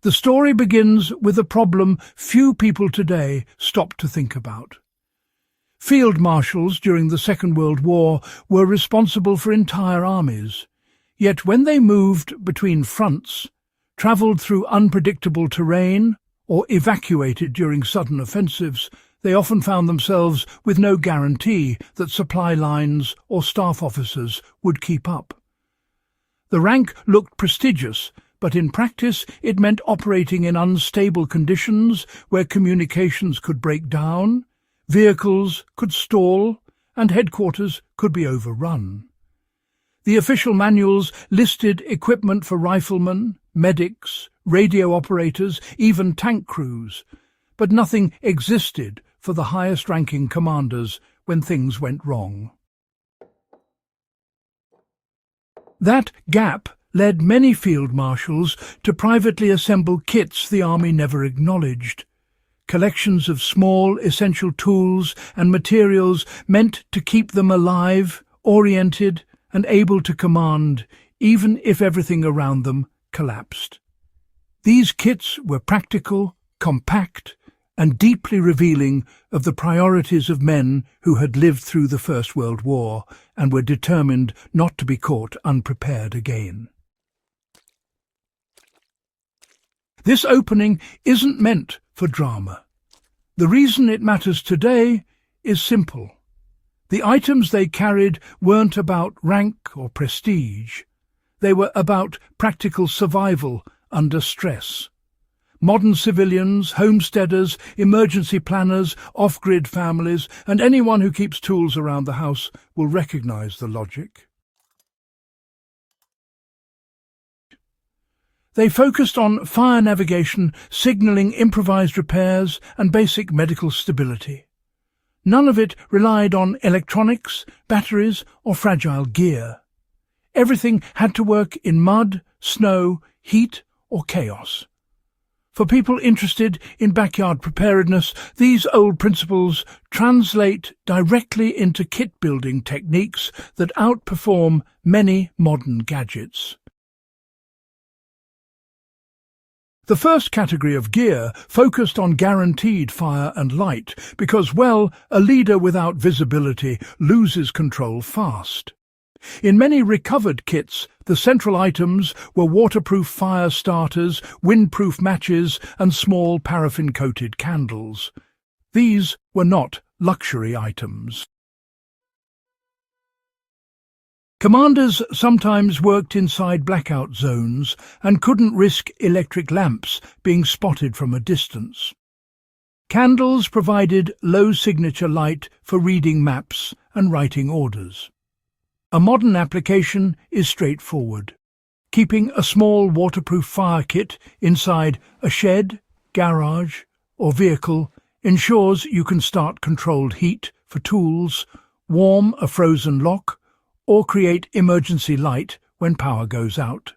The story begins with a problem few people today stop to think about. Field marshals during the Second World War were responsible for entire armies, yet when they moved between fronts, travelled through unpredictable terrain, or evacuated during sudden offensives, they often found themselves with no guarantee that supply lines or staff officers would keep up. The rank looked prestigious, but in practice it meant operating in unstable conditions where communications could break down, vehicles could stall, and headquarters could be overrun. The official manuals listed equipment for riflemen, medics, radio operators, even tank crews, but nothing existed for the highest-ranking commanders when things went wrong. That gap led many field marshals to privately assemble kits the army never acknowledged, collections of small, essential tools and materials meant to keep them alive, oriented, and able to command, even if everything around them collapsed. These kits were practical, compact, and deeply revealing of the priorities of men who had lived through the First World War and were determined not to be caught unprepared again. This opening isn't meant for drama. The reason it matters today is simple. The items they carried weren't about rank or prestige. They were about practical survival under stress. Modern civilians, homesteaders, emergency planners, off-grid families, and anyone who keeps tools around the house will recognize the logic. They focused on fire navigation, signaling, improvised repairs, and basic medical stability. None of it relied on electronics, batteries, or fragile gear. Everything had to work in mud, snow, heat, or chaos. For people interested in backyard preparedness, these old principles translate directly into kit-building techniques that outperform many modern gadgets. The first category of gear focused on guaranteed fire and light because, well, a leader without visibility loses control fast. In many recovered kits, the central items were waterproof fire starters, windproof matches, and small paraffin-coated candles. These were not luxury items. Commanders sometimes worked inside blackout zones and couldn't risk electric lamps being spotted from a distance. Candles provided low-signature light for reading maps and writing orders. A modern application is straightforward. Keeping a small waterproof fire kit inside a shed, garage, or vehicle ensures you can start controlled heat for tools, warm a frozen lock, or create emergency light when power goes out.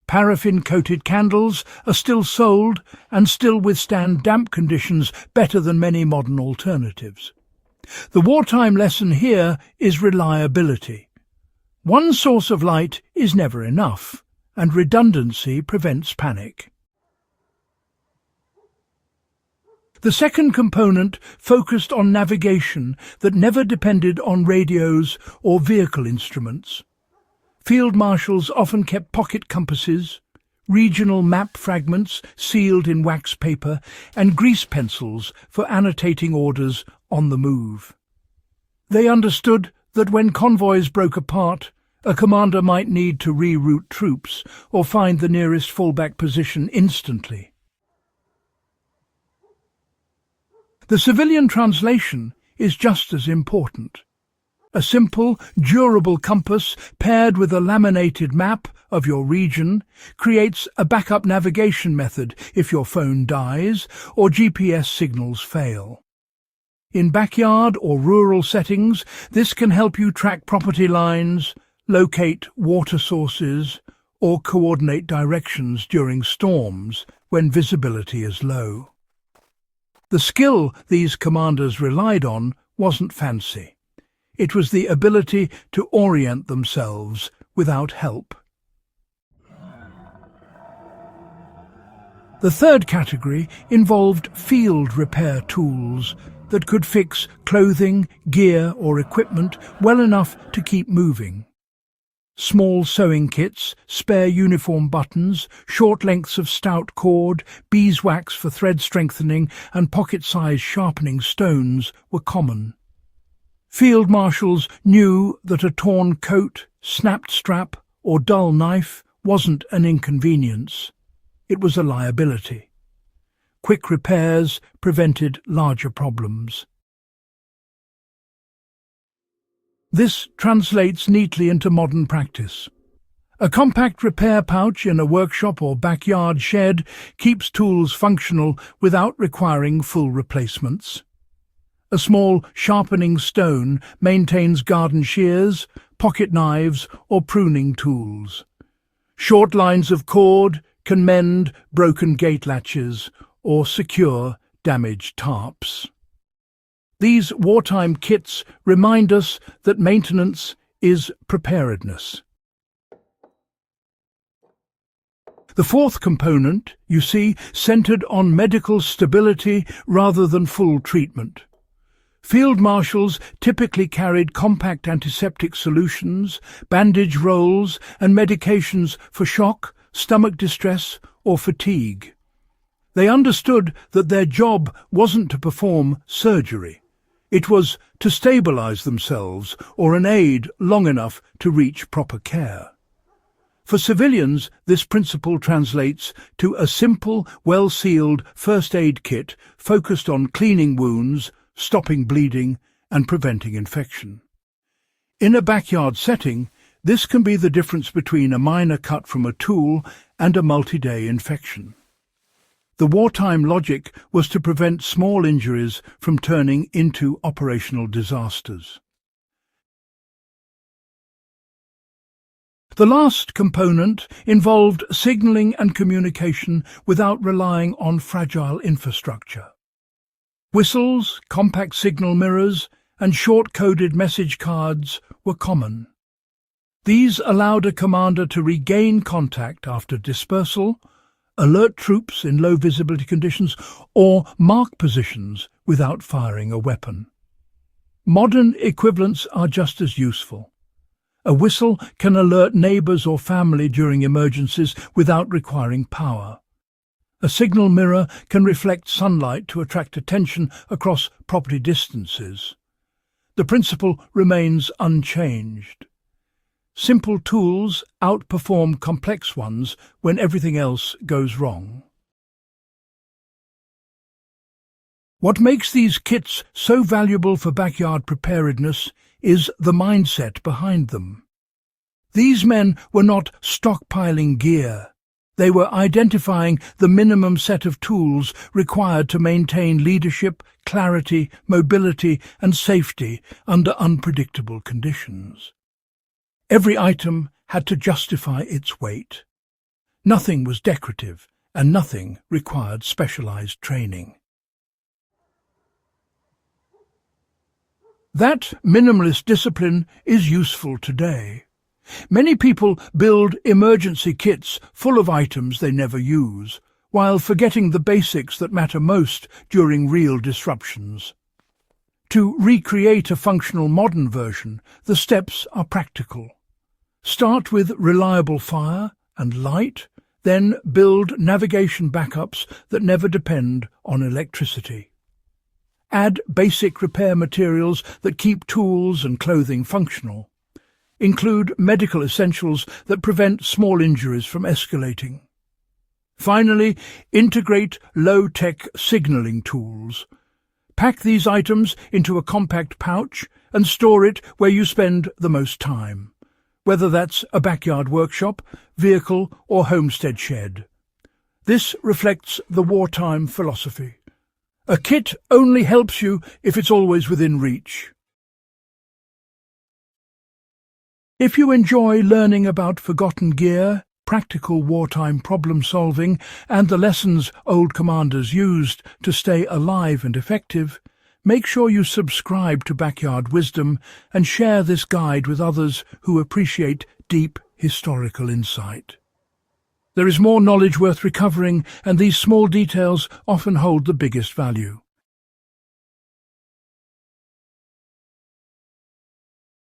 Paraffin-coated candles are still sold and still withstand damp conditions better than many modern alternatives. The wartime lesson here is reliability. One source of light is never enough, and redundancy prevents panic. The second component focused on navigation that never depended on radios or vehicle instruments. Field marshals often kept pocket compasses, regional map fragments sealed in wax paper, and grease pencils for annotating orders on the move. They understood that when convoys broke apart, a commander might need to reroute troops or find the nearest fallback position instantly. The civilian translation is just as important. A simple, durable compass paired with a laminated map of your region creates a backup navigation method if your phone dies or GPS signals fail. In backyard or rural settings, this can help you track property lines, locate water sources, or coordinate directions during storms when visibility is low. The skill these commanders relied on wasn't fancy. It was the ability to orient themselves without help. The third category involved field repair tools that could fix clothing, gear or equipment well enough to keep moving. Small sewing kits, spare uniform buttons, short lengths of stout cord, beeswax for thread strengthening and pocket-sized sharpening stones were common. Field marshals knew that a torn coat, snapped strap or dull knife wasn't an inconvenience. It was a liability. Quick repairs prevented larger problems. This translates neatly into modern practice. A compact repair pouch in a workshop or backyard shed keeps tools functional without requiring full replacements. A small sharpening stone maintains garden shears, pocket knives or pruning tools. Short lines of cord can mend broken gate latches or secure damaged tarps. These wartime kits remind us that maintenance is preparedness. The fourth component, you see, centered on medical stability rather than full treatment. Field marshals typically carried compact antiseptic solutions, bandage rolls, and medications for shock, stomach distress, or fatigue. They understood that their job wasn't to perform surgery. It was to stabilize themselves or an aid long enough to reach proper care. For civilians, this principle translates to a simple, well-sealed first aid kit focused on cleaning wounds, stopping bleeding, and preventing infection. In a backyard setting, this can be the difference between a minor cut from a tool and a multi-day infection. The wartime logic was to prevent small injuries from turning into operational disasters. The last component involved signaling and communication without relying on fragile infrastructure. Whistles, compact signal mirrors, and short-coded message cards were common. These allowed a commander to regain contact after dispersal, alert troops in low-visibility conditions, or mark positions without firing a weapon. Modern equivalents are just as useful. A whistle can alert neighbors or family during emergencies without requiring power. A signal mirror can reflect sunlight to attract attention across property distances. The principle remains unchanged. Simple tools outperform complex ones when everything else goes wrong. What makes these kits so valuable for backyard preparedness is the mindset behind them. These men were not stockpiling gear. They were identifying the minimum set of tools required to maintain leadership, clarity, mobility, and safety under unpredictable conditions. Every item had to justify its weight. Nothing was decorative, and nothing required specialized training. That minimalist discipline is useful today. Many people build emergency kits full of items they never use, while forgetting the basics that matter most during real disruptions. To recreate a functional modern version, the steps are practical. Start with reliable fire and light, then build navigation backups that never depend on electricity. Add basic repair materials that keep tools and clothing functional. Include medical essentials that prevent small injuries from escalating. Finally, integrate low-tech signaling tools. Pack these items into a compact pouch and store it where you spend the most time, whether that's a backyard workshop, vehicle, or homestead shed. This reflects the wartime philosophy. A kit only helps you if it's always within reach. If you enjoy learning about forgotten gear, practical wartime problem-solving, and the lessons old commanders used to stay alive and effective, make sure you subscribe to Backyard Wisdom and share this guide with others who appreciate deep historical insight. There is more knowledge worth recovering, and these small details often hold the biggest value.